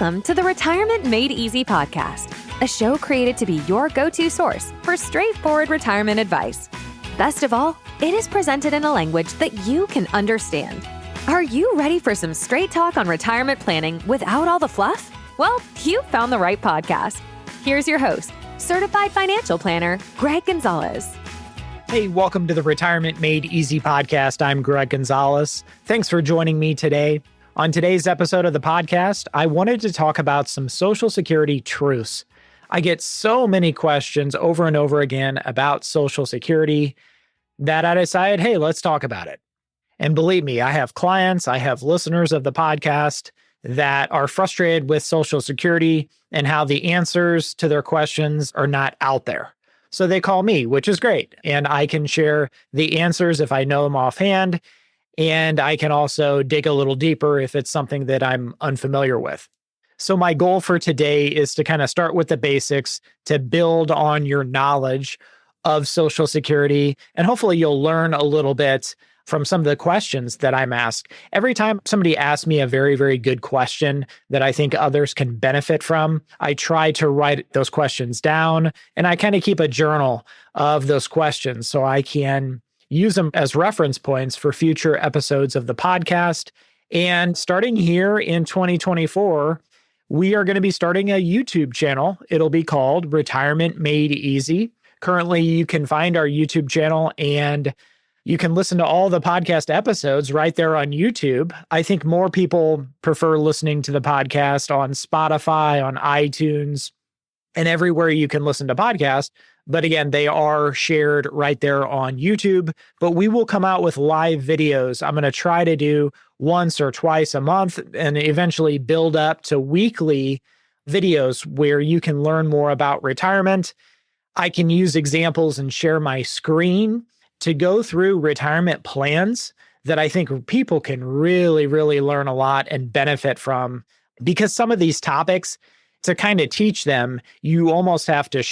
Welcome to the Retirement Made Easy podcast, a show created to be your go-to source for straightforward retirement advice. Best of all, it is presented in a language that you can understand. Are you ready for some straight talk on retirement planning without all the fluff? Well, you found the right podcast. Here's your host, certified financial planner, Greg Gonzalez. Hey, welcome to the Retirement Made Easy podcast. I'm Greg Gonzalez. Thanks for joining me today. On today's episode of the podcast, I wanted to talk about some Social Security truths. I get so many questions over and over again about Social Security that I decided, hey, let's talk about it. And believe me, I have clients, I have listeners of the podcast that are frustrated with Social Security and how the answers to their questions are not out there. So they call me, which is great. And I can share the answers if I know them offhand. And I can also dig a little deeper if it's something that I'm unfamiliar with. So my goal for today is to kind of start with the basics, to build on your knowledge of Social Security. And hopefully you'll learn a little bit from some of the questions that I'm asked. Every time somebody asks me a very, very good question that I think others can benefit from, I try to write those questions down, and I kind of keep a journal of those questions so I can use them as reference points for future episodes of the podcast. And starting here in 2024, we are going to be starting a YouTube channel. It'll be called Retirement Made Easy. Currently, you can find our YouTube channel and you can listen to all the podcast episodes right there on YouTube. I think more people prefer listening to the podcast on Spotify, on iTunes, and everywhere you can listen to podcasts. But again, they are shared right there on YouTube. But we will come out with live videos. I'm going to try to do once or twice a month and eventually build up to weekly videos where you can learn more about retirement. I can use examples and share my screen to go through retirement plans that I think people can really, really learn a lot and benefit from. Because some of these topics, to kind of teach them, you almost have to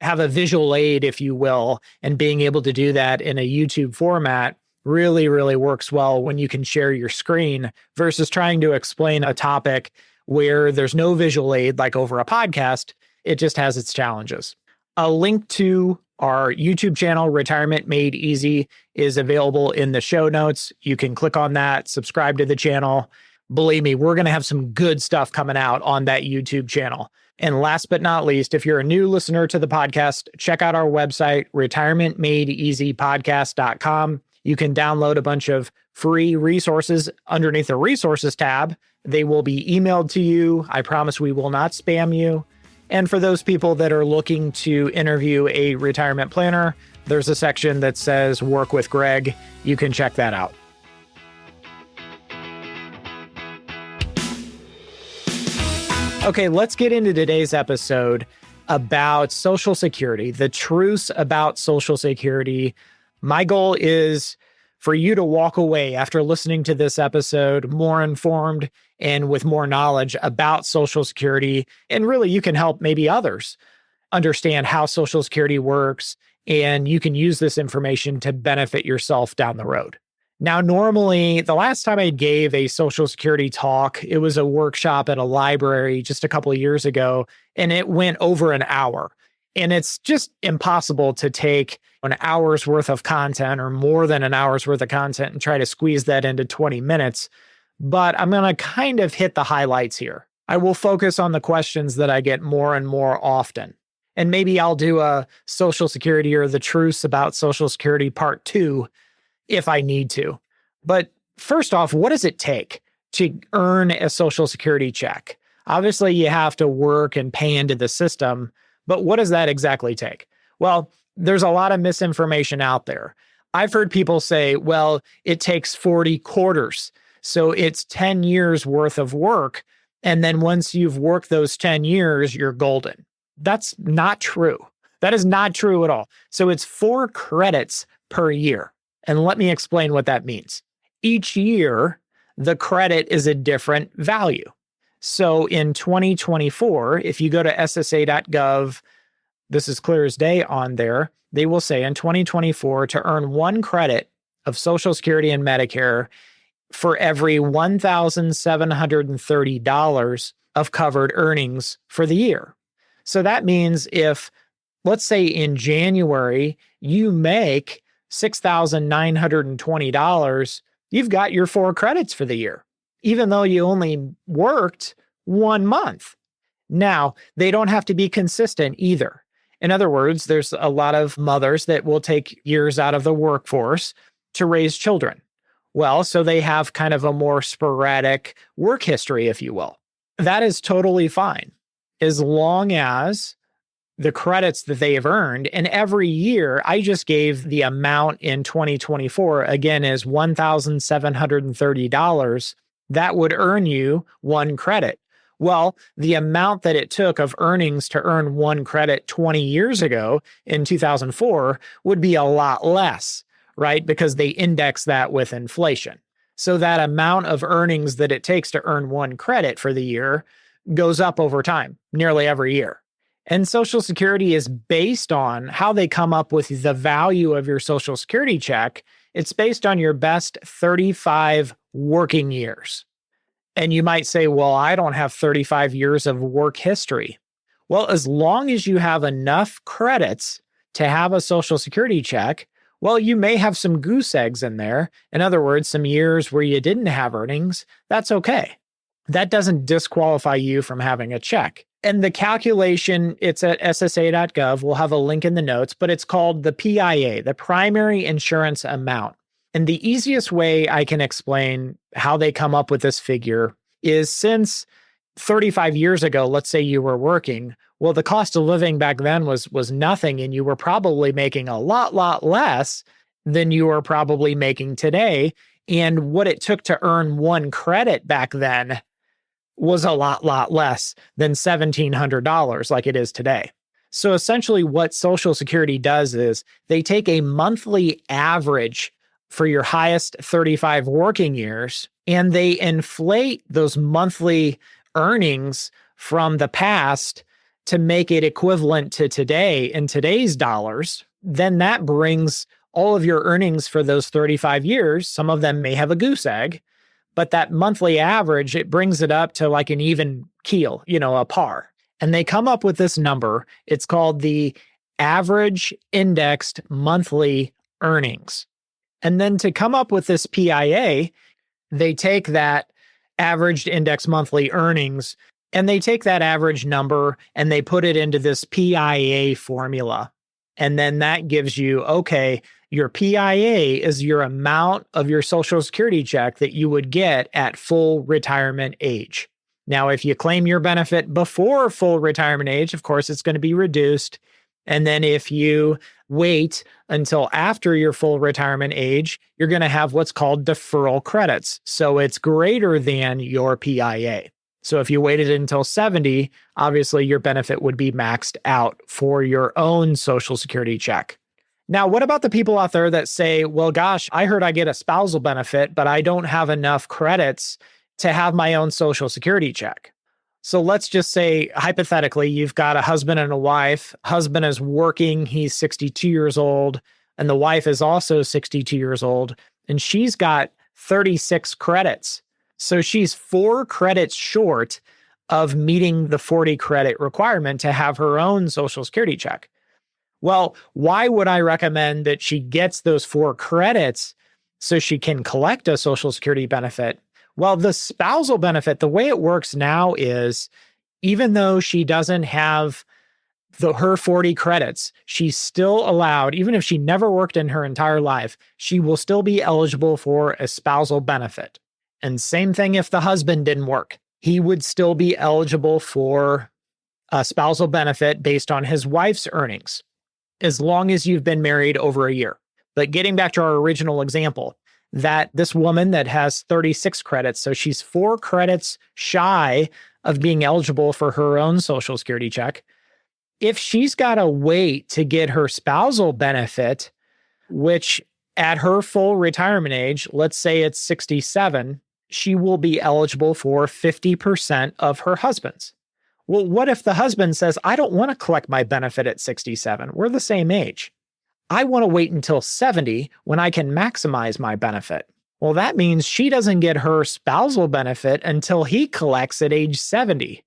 have a visual aid, if you will, and being able to do that in a YouTube format really, really works well when you can share your screen versus trying to explain a topic where there's no visual aid like over a podcast. It just has its challenges. A link to our YouTube channel, Retirement Made Easy, is available in the show notes. You can click on that, subscribe to the channel. Believe me, we're going to have some good stuff coming out on that YouTube channel. And last but not least, if you're a new listener to the podcast, check out our website, retirementmadeeasypodcast.com. You can download a bunch of free resources underneath the resources tab. They will be emailed to you. I promise we will not spam you. And for those people that are looking to interview a retirement planner, there's a section that says Work with Greg. You can check that out. Okay, let's get into today's episode about Social Security, the truths about Social Security. My goal is for you to walk away after listening to this episode more informed and with more knowledge about Social Security. And really, you can help maybe others understand how Social Security works, and you can use this information to benefit yourself down the road. Now, normally, the last time I gave a Social Security talk, it was a workshop at a library just a couple of years ago, and it went over an hour. And it's just impossible to take an hour's worth of content or more than an hour's worth of content and try to squeeze that into 20 minutes. But I'm going to kind of hit the highlights here. I will focus on the questions that I get more and more often. And maybe I'll do a Social Security or the truths about Social Security part 2 if I need to. But first off, what does it take to earn a Social Security check? Obviously, you have to work and pay into the system, but what does that exactly take? Well, there's a lot of misinformation out there. I've heard people say, well, it takes 40 quarters. So it's 10 years worth of work. And then once you've worked those 10 years, you're golden. That's not true. That is not true at all. So it's 4 credits per year. And let me explain what that means. Each year, the credit is a different value. So in 2024, if you go to ssa.gov, this is clear as day on there, they will say in 2024 to earn 1 credit of Social Security and Medicare for every $1,730 of covered earnings for the year. So that means if, let's say in January, you make $6,920, you've got your 4 credits for the year, even though you only worked 1 month. Now, they don't have to be consistent either. In other words, there's a lot of mothers that will take years out of the workforce to raise children. Well, so they have kind of a more sporadic work history, if you will. That is totally fine, as long as the credits that they have earned, and every year, I just gave the amount in 2024, again, is $1,730. That would earn you 1 credit. Well, the amount that it took of earnings to earn 1 credit 20 years ago in 2004 would be a lot less, right? Because they index that with inflation. So that amount of earnings that it takes to earn 1 credit for the year goes up over time, nearly every year. And Social Security is based on how they come up with the value of your Social Security check. It's based on your best 35 working years. And you might say, well, I don't have 35 years of work history. Well, as long as you have enough credits to have a Social Security check, well, you may have some goose eggs in there. In other words, some years where you didn't have earnings. That's okay. That doesn't disqualify you from having a check. And the calculation, it's at ssa.gov. We'll have a link in the notes, but it's called the PIA, the primary insurance amount. And the easiest way I can explain how they come up with this figure is, since 35 years ago, let's say you were working, well, the cost of living back then was nothing, and you were probably making a lot less than you are probably making today. And what it took to earn 1 credit back then was a lot less than $1,700 like it is today. So essentially what Social Security does is they take a monthly average for your highest 35 working years, and they inflate those monthly earnings from the past to make it equivalent to today in today's dollars. Then that brings all of your earnings for those 35 years. Some of them may have a goose egg, but that monthly average, it brings it up to like an even keel, a par. And they come up with this number. It's called the average indexed monthly earnings. And then to come up with this PIA, they take that averaged index monthly earnings, and they take that average number and they put it into this PIA formula. And then that gives you, okay, your PIA is your amount of your Social Security check that you would get at full retirement age. Now, if you claim your benefit before full retirement age, of course, it's going to be reduced. And then if you wait until after your full retirement age, you're going to have what's called deferral credits. So it's greater than your PIA. So if you waited until 70, obviously your benefit would be maxed out for your own Social Security check. Now, what about the people out there that say, well, gosh, I heard I get a spousal benefit, but I don't have enough credits to have my own Social Security check? So let's just say, hypothetically, you've got a husband and a wife. Husband is working, he's 62 years old, and the wife is also 62 years old, and she's got 36 credits. So she's 4 credits short of meeting the 40 credit requirement to have her own Social Security check. Well, why would I recommend that she gets those 4 credits so she can collect a Social Security benefit? Well, the spousal benefit, the way it works now is, even though she doesn't have her 40 credits, she's still allowed, even if she never worked in her entire life, she will still be eligible for a spousal benefit. And same thing if the husband didn't work. He would still be eligible for a spousal benefit based on his wife's earnings, as long as you've been married over a year. But getting back to our original example, that this woman that has 36 credits, so she's 4 credits shy of being eligible for her own Social Security check. If she's got to wait to get her spousal benefit, which at her full retirement age, let's say it's 67, she will be eligible for 50% of her husband's. Well, what if the husband says, I don't want to collect my benefit at 67. We're the same age. I want to wait until 70 when I can maximize my benefit. Well, that means she doesn't get her spousal benefit until he collects at age 70.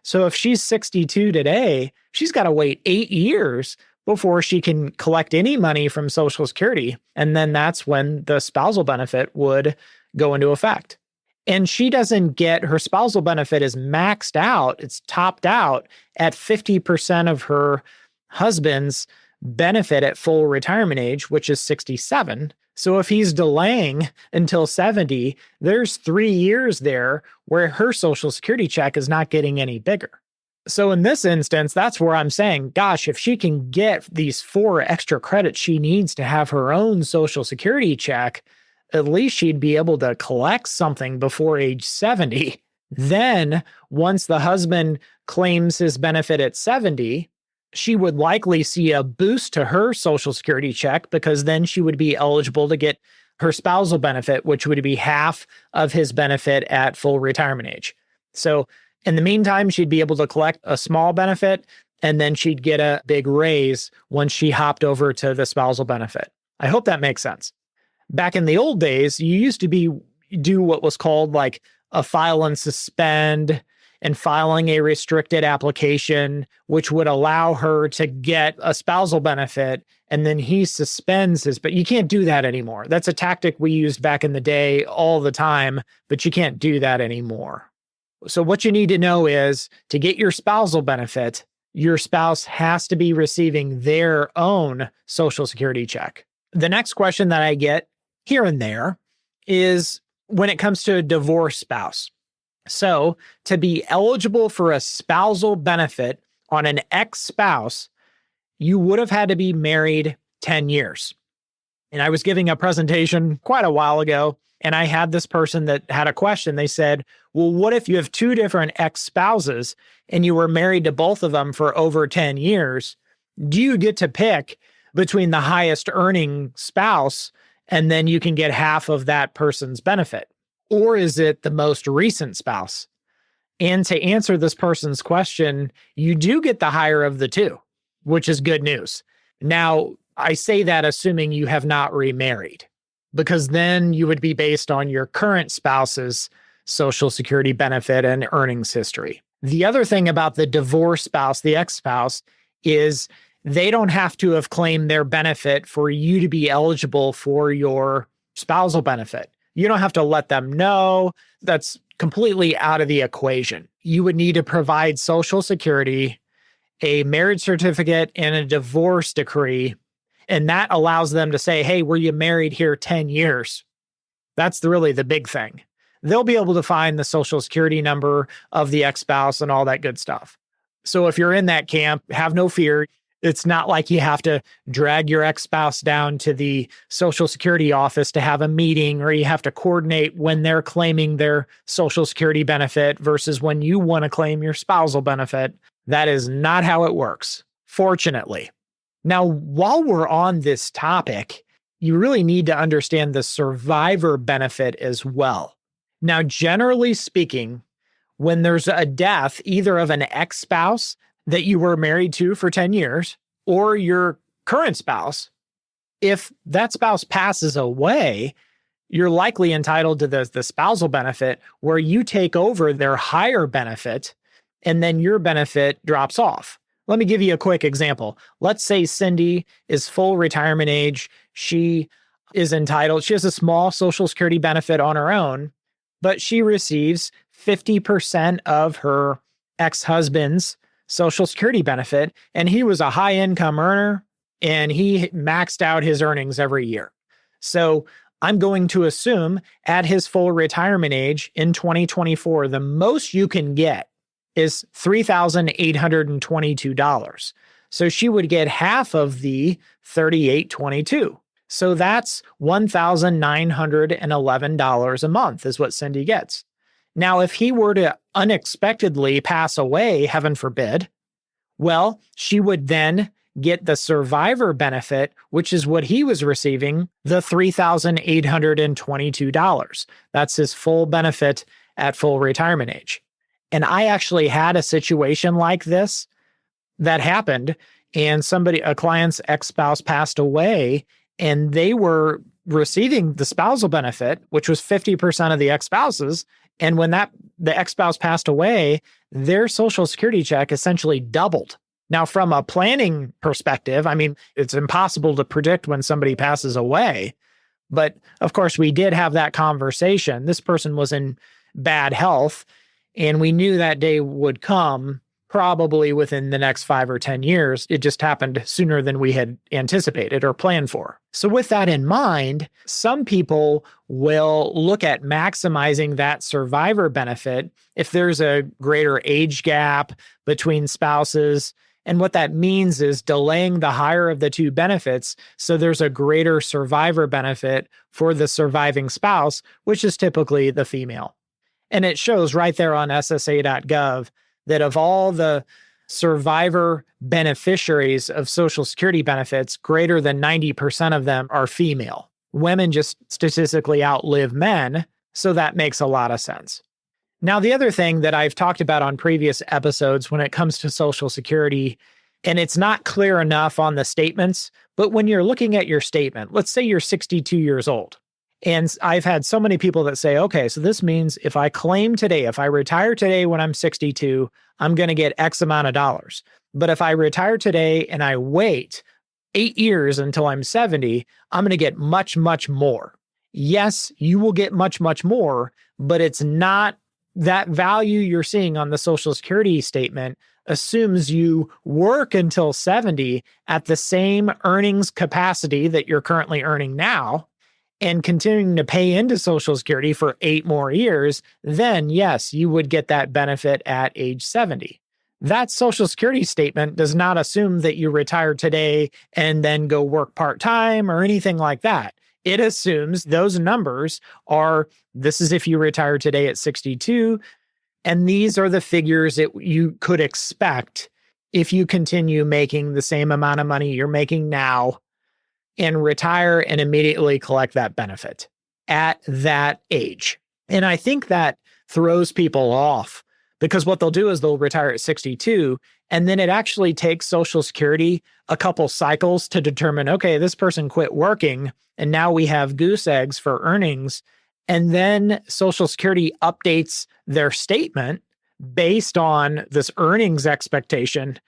So if she's 62 today, she's got to wait 8 years before she can collect any money from Social Security. And then that's when the spousal benefit would go into effect. And she doesn't get, her spousal benefit is maxed out, it's topped out at 50% of her husband's benefit at full retirement age, which is 67. So if he's delaying until 70, there's 3 years there where her Social Security check is not getting any bigger. So in this instance, that's where I'm saying, gosh, if she can get these 4 extra credits she needs to have her own Social Security check, at least she'd be able to collect something before age 70. Then once the husband claims his benefit at 70, she would likely see a boost to her Social Security check because then she would be eligible to get her spousal benefit, which would be half of his benefit at full retirement age. So in the meantime, she'd be able to collect a small benefit and then she'd get a big raise once she hopped over to the spousal benefit. I hope that makes sense. Back in the old days, you used to do what was called like a file and suspend and filing a restricted application, which would allow her to get a spousal benefit, and then he suspends his, but you can't do that anymore. That's a tactic we used back in the day all the time, but you can't do that anymore. So what you need to know is to get your spousal benefit, your spouse has to be receiving their own Social Security check. The next question that I get here and there is when it comes to a divorced spouse. So to be eligible for a spousal benefit on an ex-spouse, you would have had to be married 10 years. And I was giving a presentation quite a while ago, and I had this person that had a question. They said, well, what if you have 2 different ex-spouses and you were married to both of them for over 10 years? Do you get to pick between the highest earning spouse and then you can get half of that person's benefit? Or is it the most recent spouse? And to answer this person's question, you do get the higher of the 2, which is good news. Now, I say that assuming you have not remarried, because then you would be based on your current spouse's Social Security benefit and earnings history. The other thing about the divorced spouse, the ex-spouse, is they don't have to have claimed their benefit for you to be eligible for your spousal benefit. You don't have to let them know. That's completely out of the equation. You would need to provide Social Security, a marriage certificate, and a divorce decree. And that allows them to say, hey, were you married here 10 years? That's really the big thing. They'll be able to find the Social Security number of the ex-spouse and all that good stuff. So if you're in that camp, have no fear. It's not like you have to drag your ex-spouse down to the Social Security office to have a meeting, or you have to coordinate when they're claiming their Social Security benefit versus when you want to claim your spousal benefit. That is not how it works, fortunately. Now, while we're on this topic, you really need to understand the survivor benefit as well. Now, generally speaking, when there's a death, either of an ex-spouse that you were married to for 10 years or your current spouse, if that spouse passes away, you're likely entitled to the spousal benefit where you take over their higher benefit and then your benefit drops off. Let me give you a quick example. Let's say Cindy is full retirement age. She is entitled, she has a small Social Security benefit on her own, but she receives 50% of her ex-husband's Social Security benefit, and he was a high income earner and he maxed out his earnings every year. So I'm going to assume at his full retirement age in 2024, the most you can get is $3,822. So she would get half of the $3,822. So that's $1,911 a month is what Cindy gets. Now, if he were to unexpectedly pass away, heaven forbid, well, she would then get the survivor benefit, which is what he was receiving, the $3,822. That's his full benefit at full retirement age. And I actually had a situation like this that happened, and a client's ex-spouse passed away, and they were receiving the spousal benefit, which was 50% of the ex-spouse's. And when that the ex-spouse passed away, their Social Security check essentially doubled. Now, from a planning perspective, I mean, it's impossible to predict when somebody passes away. But of course, we did have that conversation. This person was in bad health, and we knew that day would come probably within the next 5 or 10 years. It just happened sooner than we had anticipated or planned for. So with that in mind, some people will look at maximizing that survivor benefit if there's a greater age gap between spouses. And what that means is delaying the higher of the two benefits so there's a greater survivor benefit for the surviving spouse, which is typically the female. And it shows right there on SSA.gov that of all the survivor beneficiaries of Social Security benefits, greater than 90% of them are female. Women just statistically outlive men, so that makes a lot of sense. Now, the other thing that I've talked about on previous episodes when it comes to Social Security, and it's not clear enough on the statements, but when you're looking at your statement, let's say you're 62 years old. And I've had so many people that say, okay, so this means if I claim today, if I retire today when I'm 62, I'm going to get X amount of dollars. But if I retire today and I wait 8 years until I'm 70, I'm going to get much, much more. Yes, you will get much, much more, but it's not that value you're seeing on the Social Security statement assumes you work until 70 at the same earnings capacity that you're currently earning now, and continuing to pay into Social Security for 8 more years, then yes, you would get that benefit at age 70. That Social Security statement does not assume that you retire today and then go work part-time or anything like that. It assumes those numbers are, this is if you retire today at 62, and these are the figures that you could expect if you continue making the same amount of money you're making now and retire and immediately collect that benefit at that age. And I think that throws people off because what they'll do is they'll retire at 62, and then it actually takes Social Security a couple cycles to determine, okay, this person quit working, and now we have goose eggs for earnings. And then Social Security updates their statement based on this earnings expectation,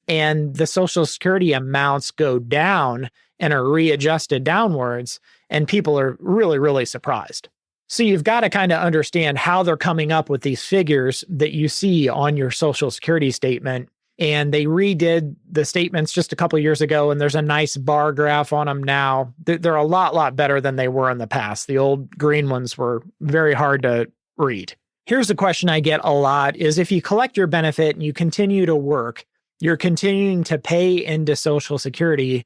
and the Social Security amounts go down and are readjusted downwards, and people are really, really surprised. So you've got to kind of understand how they're coming up with these figures that you see on your Social Security statement. And they redid the statements just a couple of years ago, and there's a nice bar graph on them now. They're a lot better than they were in the past. The old green ones were very hard to read. Here's a question I get a lot is if you collect your benefit and you continue to work, you're continuing to pay into Social Security,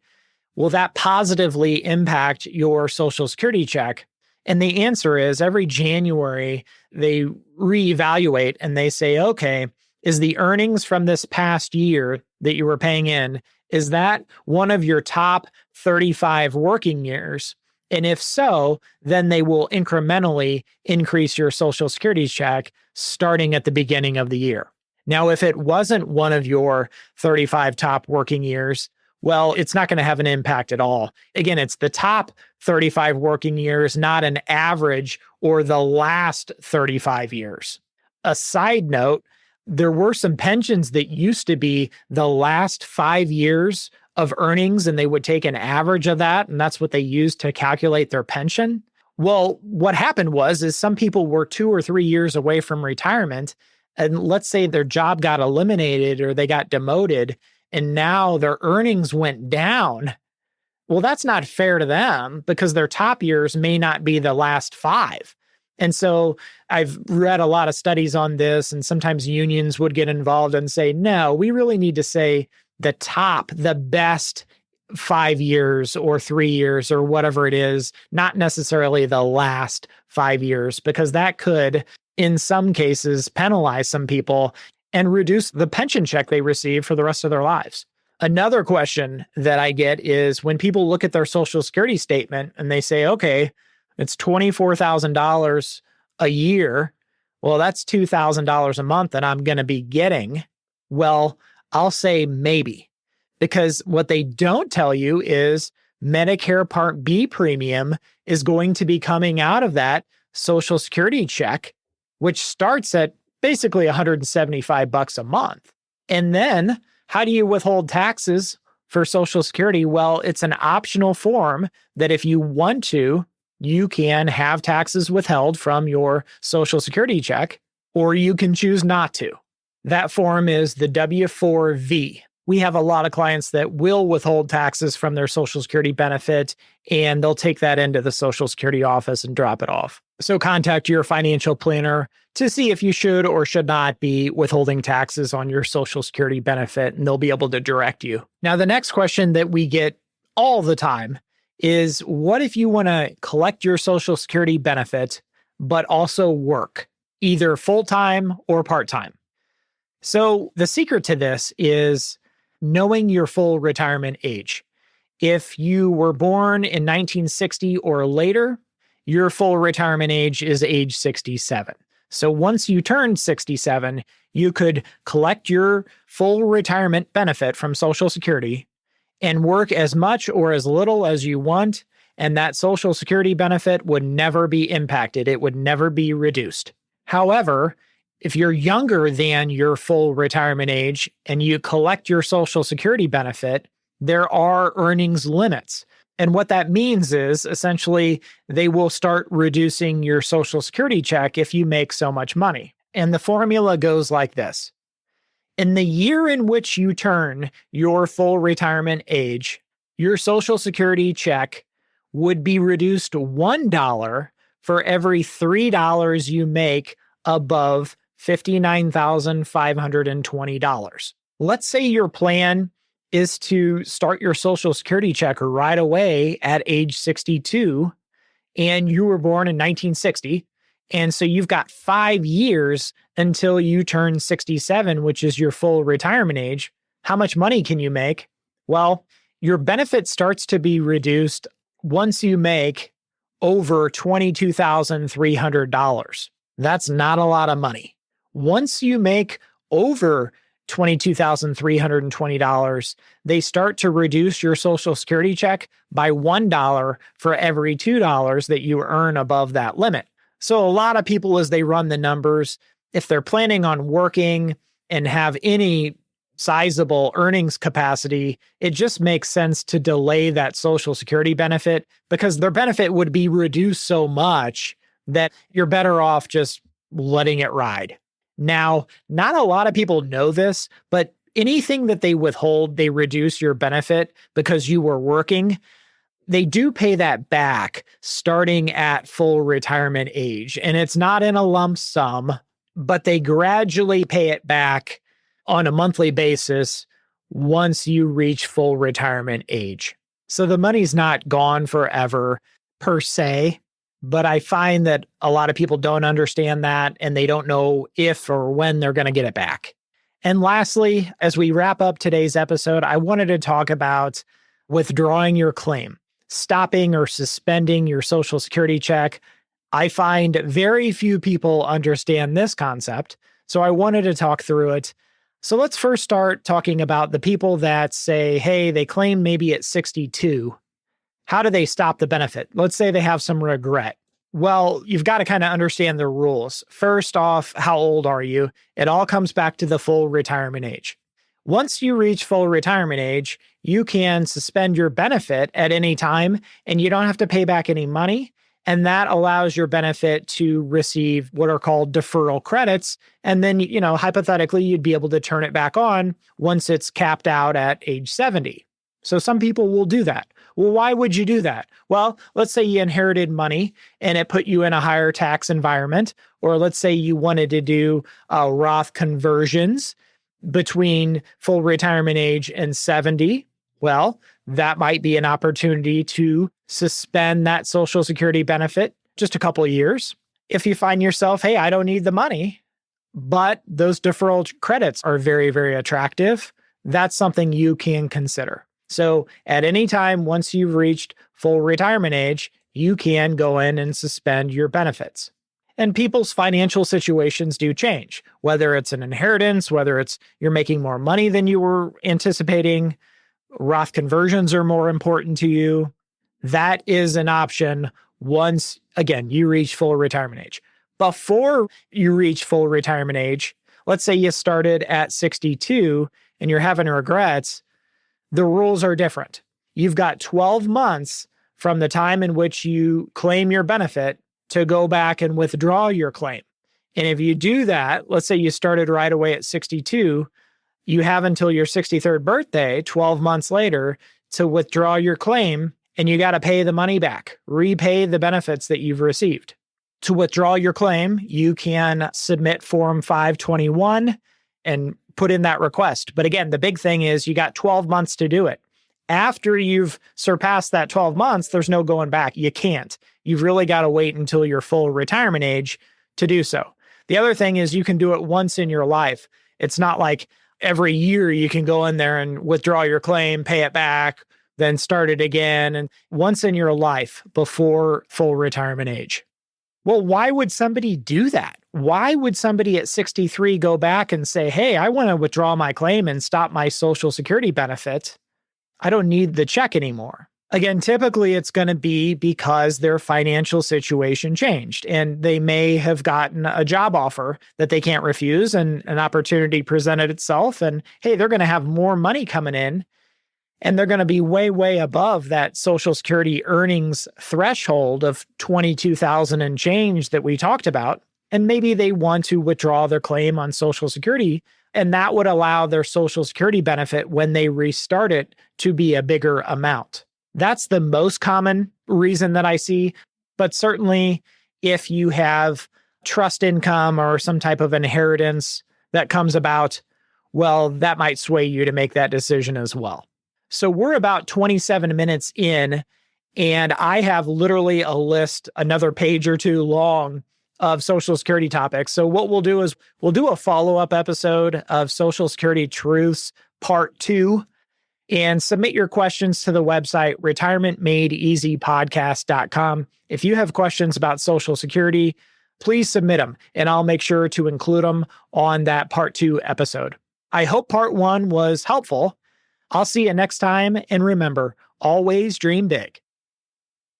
will that positively impact your Social Security check? And the answer is every January, they reevaluate and they say, okay, is the earnings from this past year that you were paying in, is that one of your top 35 working years? And if so, then they will incrementally increase your Social Security check starting at the beginning of the year. Now, if it wasn't one of your 35 top working years, well, it's not going to have an impact at all. Again, it's the top 35 working years, not an average or the last 35 years. A side note, there were some pensions that used to be the last 5 years of earnings, and they would take an average of that, and that's what they used to calculate their pension. Well, what happened is some people were 2 or 3 years away from retirement, and let's say their job got eliminated or they got demoted, and now their earnings went down. Well, that's not fair to them because their top years may not be the last 5. And so I've read a lot of studies on this, and sometimes unions would get involved and say, no, we really need to say the best 5 years or 3 years or whatever it is, not necessarily the last 5 years, because that could, in some cases, penalize some people and reduce the pension check they receive for the rest of their lives. Another question that I get is when people look at their Social Security statement and they say, okay, it's $24,000 a year. Well, that's $2,000 a month that I'm going to be getting. Well, I'll say maybe, because what they don't tell you is Medicare Part B premium is going to be coming out of that Social Security check which starts at basically $175 a month. And then how do you withhold taxes for Social Security? Well, it's an optional form that if you want to, you can have taxes withheld from your Social Security check, or you can choose not to. That form is the W-4V. We have a lot of clients that will withhold taxes from their Social Security benefit, and they'll take that into the Social Security office and drop it off. So contact your financial planner to see if you should or should not be withholding taxes on your Social Security benefit, and they'll be able to direct you. Now, the next question that we get all the time is, what if you want to collect your Social Security benefit, but also work, either full-time or part-time? So the secret to this is knowing your full retirement age. If you were born in 1960 or later, your full retirement age is age 67. So once you turn 67, you could collect your full retirement benefit from Social Security and work as much or as little as you want, and that Social Security benefit would never be impacted. It would never be reduced. However, if you're younger than your full retirement age and you collect your Social Security benefit, there are earnings limits. And what that means is essentially they will start reducing your Social Security check if you make so much money. And the formula goes like this. In the year in which you turn your full retirement age, your Social Security check would be reduced $1 for every $3 you make above $59,520. Let's say your plan is to start your Social Security check right away at age 62, and you were born in 1960. And so you've got 5 years until you turn 67, which is your full retirement age. How much money can you make? Well, your benefit starts to be reduced once you make over $22,300. That's not a lot of money. Once you make over $22,320, they start to reduce your Social Security check by $1 for every $2 that you earn above that limit. So a lot of people, as they run the numbers, if they're planning on working and have any sizable earnings capacity, it just makes sense to delay that Social Security benefit because their benefit would be reduced so much that you're better off just letting it ride. Now, not a lot of people know this, but anything that they withhold, they reduce your benefit because you were working, they do pay that back starting at full retirement age. And it's not in a lump sum, but they gradually pay it back on a monthly basis once you reach full retirement age. So the money's not gone forever per se. But I find that a lot of people don't understand that, and they don't know if or when they're going to get it back. And lastly, as we wrap up today's episode, I wanted to talk about withdrawing your claim, stopping or suspending your Social Security check. I find very few people understand this concept, so I wanted to talk through it. So let's first start talking about the people that say, hey, they claim maybe at 62. How do they stop the benefit? Let's say they have some regret. Well, you've got to kind of understand the rules. First off, how old are you? It all comes back to the full retirement age. Once you reach full retirement age, you can suspend your benefit at any time, and you don't have to pay back any money. And that allows your benefit to receive what are called deferral credits. And then, hypothetically, you'd be able to turn it back on once it's capped out at age 70. So some people will do that. Well, why would you do that? Well, let's say you inherited money and it put you in a higher tax environment, or let's say you wanted to do Roth conversions between full retirement age and 70. Well, that might be an opportunity to suspend that Social Security benefit just a couple of years. If you find yourself, hey, I don't need the money, but those deferral credits are very, very attractive, that's something you can consider. So at any time, once you've reached full retirement age, you can go in and suspend your benefits. And people's financial situations do change, whether it's an inheritance, whether it's you're making more money than you were anticipating, Roth conversions are more important to you. That is an option once, again, you reach full retirement age. before you reach full retirement age, let's say you started at 62 and you're having regrets, the rules are different. You've got 12 months from the time in which you claim your benefit to go back and withdraw your claim. And if you do that, let's say you started right away at 62, you have until your 63rd birthday, 12 months later, to withdraw your claim, and you got to pay the money back, repay the benefits that you've received. To withdraw your claim, you can submit Form 521 and put in that request. But again, the big thing is you got 12 months to do it. After you've surpassed that 12 months, there's no going back. You can't. You've really got to wait until your full retirement age to do so. The other thing is you can do it once in your life. It's not like every year you can go in there and withdraw your claim, pay it back, then start it again. And once in your life before full retirement age. Well, why would somebody do that? Why would somebody at 63 go back and say, hey, I want to withdraw my claim and stop my Social Security benefit? I don't need the check anymore. Again, typically it's going to be because their financial situation changed and they may have gotten a job offer that they can't refuse and an opportunity presented itself. And hey, they're going to have more money coming in and they're going to be way, way above that Social Security earnings threshold of $22,000 and change that we talked about. And maybe they want to withdraw their claim on Social Security, and that would allow their Social Security benefit when they restart it to be a bigger amount. That's the most common reason that I see. But certainly if you have trust income or some type of inheritance that comes about, well, that might sway you to make that decision as well. So we're about 27 minutes in, and I have literally a list, another page or two long, of Social Security topics. So what we'll do is we'll do a follow-up episode of Social Security Truths Part 2, and submit your questions to the website, retirementmadeeasypodcast.com. If you have questions about Social Security, please submit them, and I'll make sure to include them on that Part 2 episode. I hope Part 1 was helpful. I'll see you next time, and remember, always dream big.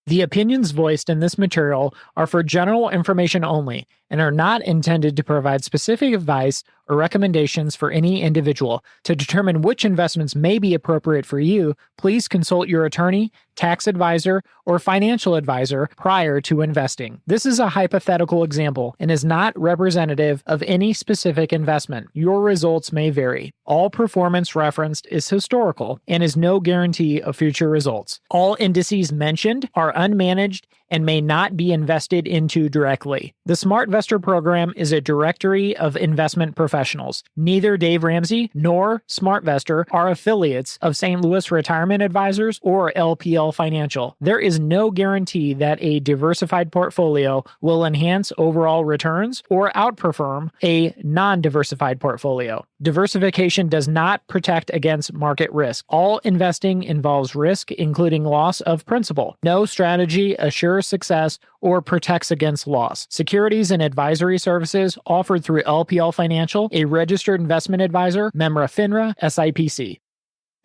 The opinions voiced in this material are for general information only and are not intended to provide specific advice or recommendations for any individual. To determine which investments may be appropriate for you, please consult your attorney, tax advisor, or financial advisor prior to investing. This is a hypothetical example and is not representative of any specific investment. Your results may vary. All performance referenced is historical and is no guarantee of future results. All indices mentioned are unmanaged and may not be invested into directly. The SmartVestor program is a directory of investment professionals. Neither Dave Ramsey nor SmartVestor are affiliates of St. Louis Retirement Advisors or LPL Financial. There is no guarantee that a diversified portfolio will enhance overall returns or outperform a non-diversified portfolio. Diversification does not protect against market risk. All investing involves risk, including loss of principal. No strategy assures success or protects against loss. Securities and advisory services offered through LPL Financial, a registered investment advisor, member FINRA, SIPC.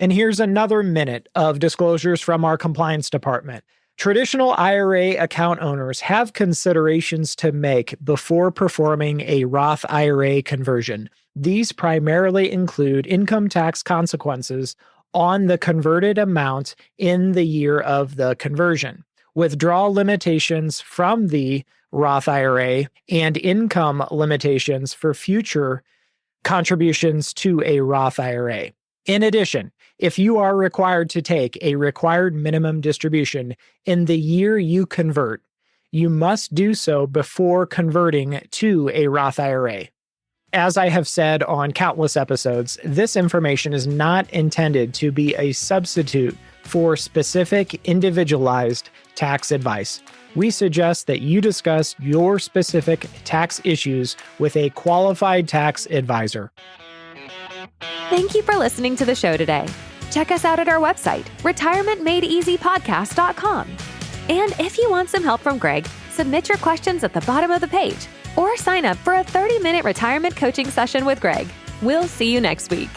And here's another minute of disclosures from our compliance department. Traditional IRA account owners have considerations to make before performing a Roth IRA conversion. These primarily include income tax consequences on the converted amount in the year of the conversion, withdrawal limitations from the Roth IRA, and income limitations for future contributions to a Roth IRA. In addition, if you are required to take a required minimum distribution in the year you convert, you must do so before converting to a Roth IRA. As I have said on countless episodes, this information is not intended to be a substitute for specific individualized tax advice. We suggest that you discuss your specific tax issues with a qualified tax advisor. Thank you for listening to the show today. Check us out at our website, retirementmadeeasypodcast.com. And if you want some help from Greg, submit your questions at the bottom of the page or sign up for a 30-minute retirement coaching session with Greg. We'll see you next week.